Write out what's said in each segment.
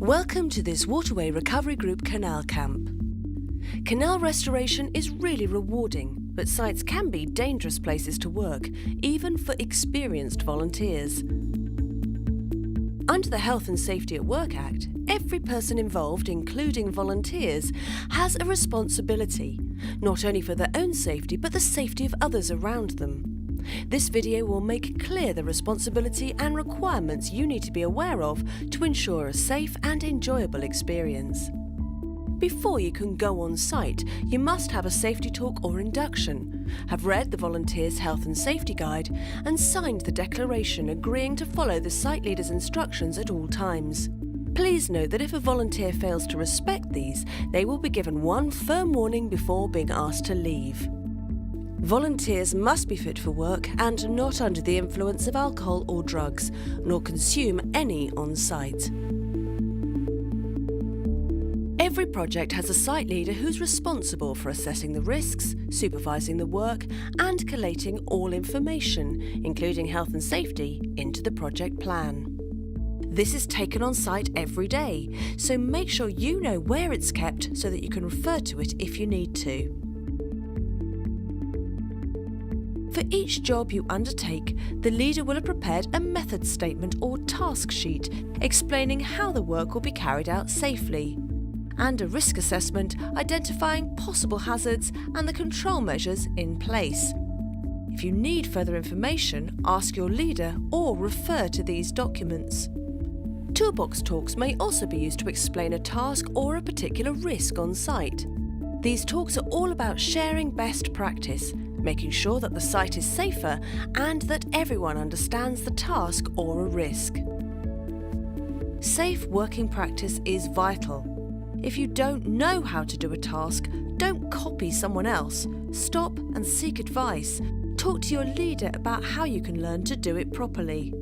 Welcome to this Waterway Recovery Group Canal camp. Canal restoration is really rewarding, but sites can be dangerous places to work, even for experienced volunteers. Under the Health and Safety at Work Act, every person involved, including volunteers, has a responsibility, not only for their own safety but the safety of others around them. This video will make clear the responsibility and requirements you need to be aware of to ensure a safe and enjoyable experience. Before you can go on site, you must have a safety talk or induction, have read the Volunteers' Health and Safety Guide, and signed the declaration agreeing to follow the site leader's instructions at all times. Please note that if a volunteer fails to respect these, they will be given one firm warning before being asked to leave. Volunteers must be fit for work and not under the influence of alcohol or drugs, nor consume any on site. Every project has a site leader who's responsible for assessing the risks, supervising the work, and collating all information, including health and safety, into the project plan. This is taken on site every day, so make sure you know where it's kept so that you can refer to it if you need to. For each job you undertake, the leader will have prepared a method statement or task sheet explaining how the work will be carried out safely, and a risk assessment identifying possible hazards and the control measures in place. If you need further information, ask your leader or refer to these documents. Toolbox talks may also be used to explain a task or a particular risk on site. These talks are all about sharing best practice, making sure that the site is safer and that everyone understands the task or a risk. Safe working practice is vital. If you don't know how to do a task, don't copy someone else. Stop and seek advice. Talk to your leader about how you can learn to do it properly.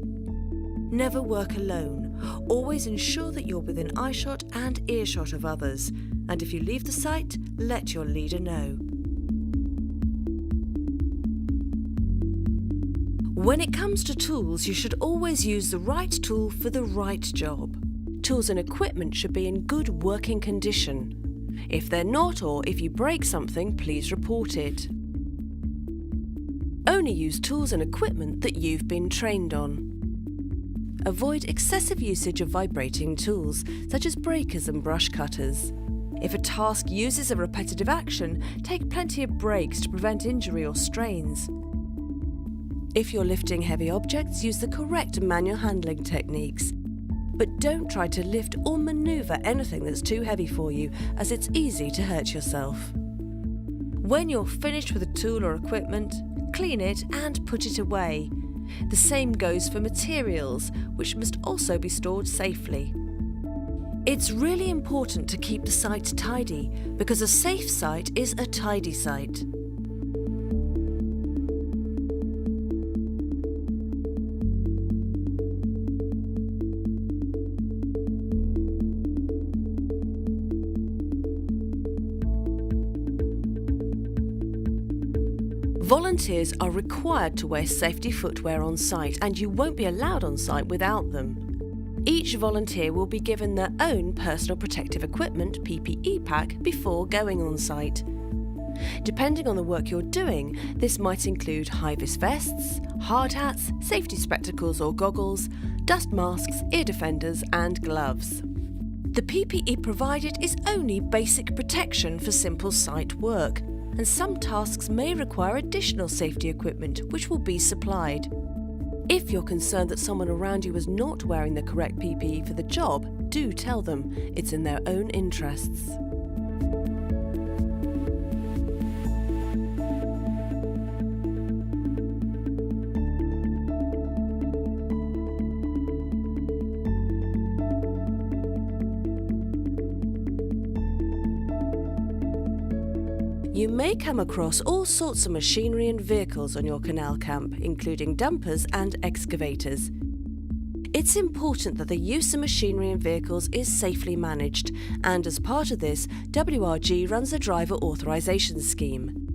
Never work alone. Always ensure that you're within eyeshot and earshot of others. And if you leave the site, let your leader know. When it comes to tools, you should always use the right tool for the right job. Tools and equipment should be in good working condition. If they're not, or if you break something, please report it. Only use tools and equipment that you've been trained on. Avoid excessive usage of vibrating tools, such as breakers and brush cutters. If a task uses a repetitive action, take plenty of breaks to prevent injury or strains. If you're lifting heavy objects, use the correct manual handling techniques. But don't try to lift or manoeuvre anything that's too heavy for you, as it's easy to hurt yourself. When you're finished with a tool or equipment, clean it and put it away. The same goes for materials, which must also be stored safely. It's really important to keep the site tidy, because a safe site is a tidy site. Volunteers are required to wear safety footwear on site, and you won't be allowed on site without them. Each volunteer will be given their own personal protective equipment (PPE) pack before going on site. Depending on the work you're doing, this might include high-vis vests, hard hats, safety spectacles or goggles, dust masks, ear defenders and gloves. The PPE provided is only basic protection for simple site work, and some tasks may require additional safety equipment which will be supplied. If you're concerned that someone around you is not wearing the correct PPE for the job, do tell them. It's in their own interests. You may come across all sorts of machinery and vehicles on your canal camp, including dumpers and excavators. It's important that the use of machinery and vehicles is safely managed, and as part of this, WRG runs a driver authorisation scheme.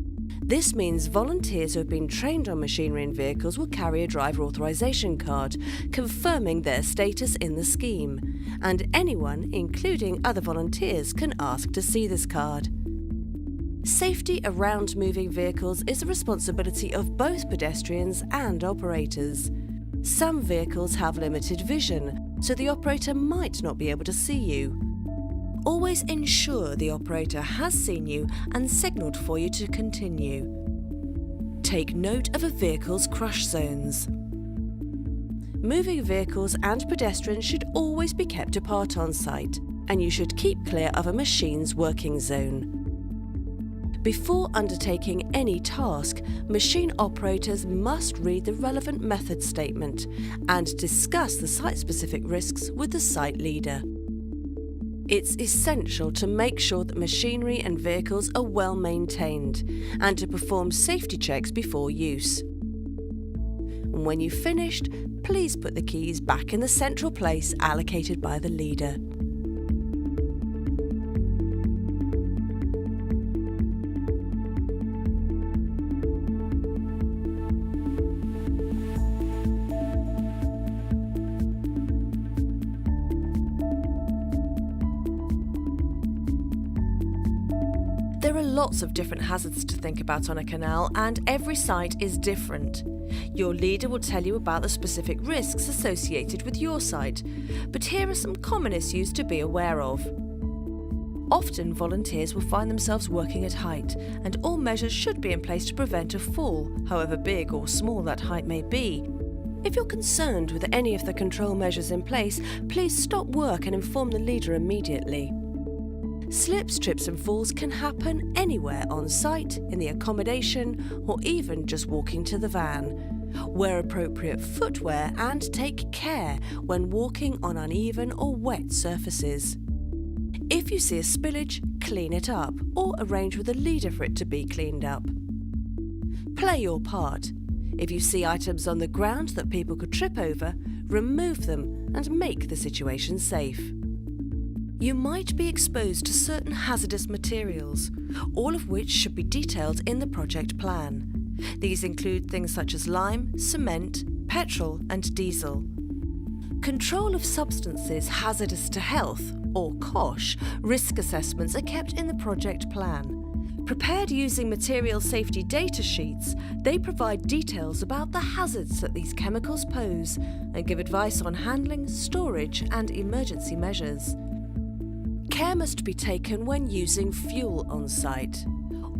This means volunteers who have been trained on machinery and vehicles will carry a driver authorisation card, confirming their status in the scheme, and anyone, including other volunteers, can ask to see this card. Safety around moving vehicles is the responsibility of both pedestrians and operators. Some vehicles have limited vision, so the operator might not be able to see you. Always ensure the operator has seen you and signalled for you to continue. Take note of a vehicle's crush zones. Moving vehicles and pedestrians should always be kept apart on site, and you should keep clear of a machine's working zone. Before undertaking any task, machine operators must read the relevant method statement and discuss the site-specific risks with the site leader. It's essential to make sure that machinery and vehicles are well maintained and to perform safety checks before use. When you've finished, please put the keys back in the central place allocated by the leader. There are lots of different hazards to think about on a canal, and every site is different. Your leader will tell you about the specific risks associated with your site, but here are some common issues to be aware of. Often volunteers will find themselves working at height, and all measures should be in place to prevent a fall, however big or small that height may be. If you're concerned with any of the control measures in place, please stop work and inform the leader immediately. Slips, trips and falls can happen anywhere on site, in the accommodation, or even just walking to the van. Wear appropriate footwear and take care when walking on uneven or wet surfaces. If you see a spillage, clean it up or arrange with a leader for it to be cleaned up. Play your part. If you see items on the ground that people could trip over, remove them and make the situation safe. You might be exposed to certain hazardous materials, all of which should be detailed in the project plan. These include things such as lime, cement, petrol and diesel. Control of substances hazardous to health, or COSH, risk assessments are kept in the project plan. Prepared using material safety data sheets, they provide details about the hazards that these chemicals pose and give advice on handling, storage and emergency measures. Care must be taken when using fuel on site.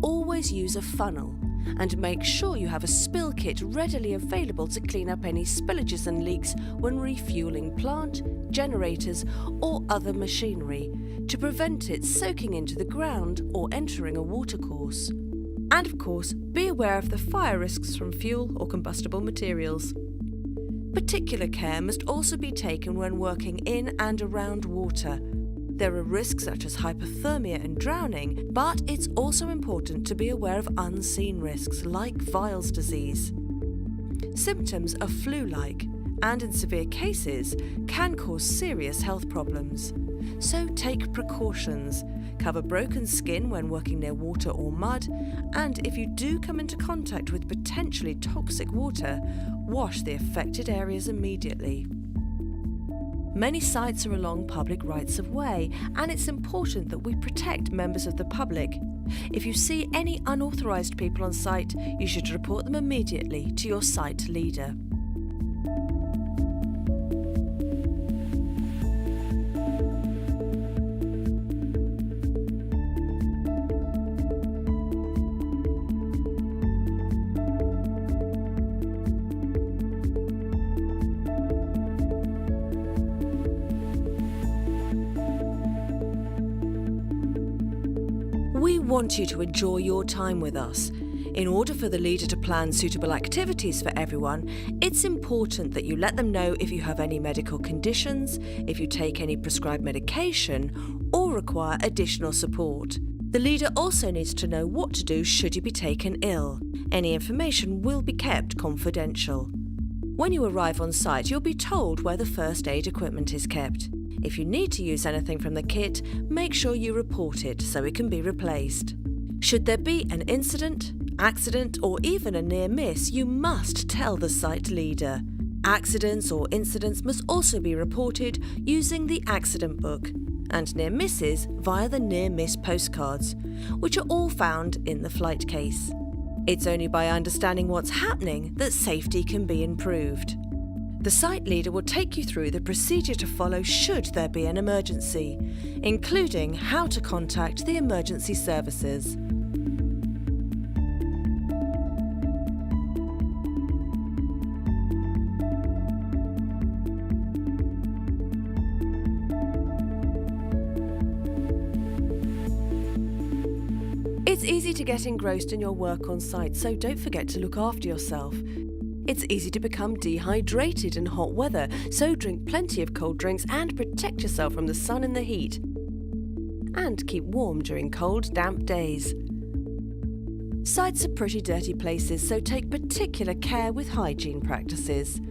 Always use a funnel and make sure you have a spill kit readily available to clean up any spillages and leaks when refuelling plant, generators or other machinery to prevent it soaking into the ground or entering a watercourse. And of course, be aware of the fire risks from fuel or combustible materials. Particular care must also be taken when working in and around water. There are risks such as hypothermia and drowning, but it's also important to be aware of unseen risks like Weil's disease. Symptoms are flu-like and in severe cases can cause serious health problems. So take precautions. Cover broken skin when working near water or mud, and if you do come into contact with potentially toxic water, wash the affected areas immediately. Many sites are along public rights of way, and it's important that we protect members of the public. If you see any unauthorised people on site, you should report them immediately to your site leader. We want you to enjoy your time with us. In order for the leader to plan suitable activities for everyone, it's important that you let them know if you have any medical conditions, if you take any prescribed medication, or require additional support. The leader also needs to know what to do should you be taken ill. Any information will be kept confidential. When you arrive on site, you'll be told where the first aid equipment is kept. If you need to use anything from the kit, make sure you report it so it can be replaced. Should there be an incident, accident or even a near miss, you must tell the site leader. Accidents or incidents must also be reported using the accident book, and near misses via the near miss postcards, which are all found in the flight case. It's only by understanding what's happening that safety can be improved. The site leader will take you through the procedure to follow should there be an emergency, including how to contact the emergency services. It's easy to get engrossed in your work on site, so don't forget to look after yourself. It's easy to become dehydrated in hot weather, so drink plenty of cold drinks and protect yourself from the sun and the heat. And keep warm during cold, damp days. Sites are pretty dirty places, so take particular care with hygiene practices.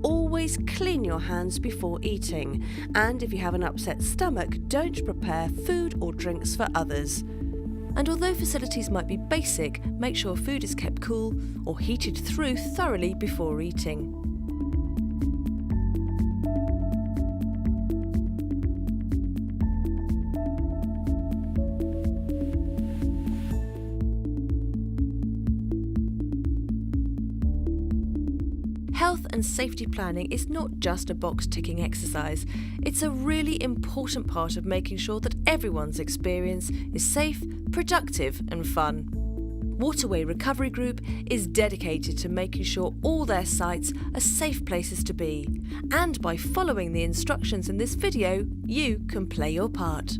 Always clean your hands before eating, and if you have an upset stomach, don't prepare food or drinks for others. And although facilities might be basic, make sure food is kept cool or heated through thoroughly before eating. Health and safety planning is not just a box-ticking exercise. It's a really important part of making sure that everyone's experience is safe, productive and fun. Waterway Recovery Group is dedicated to making sure all their sites are safe places to be. And by following the instructions in this video, you can play your part.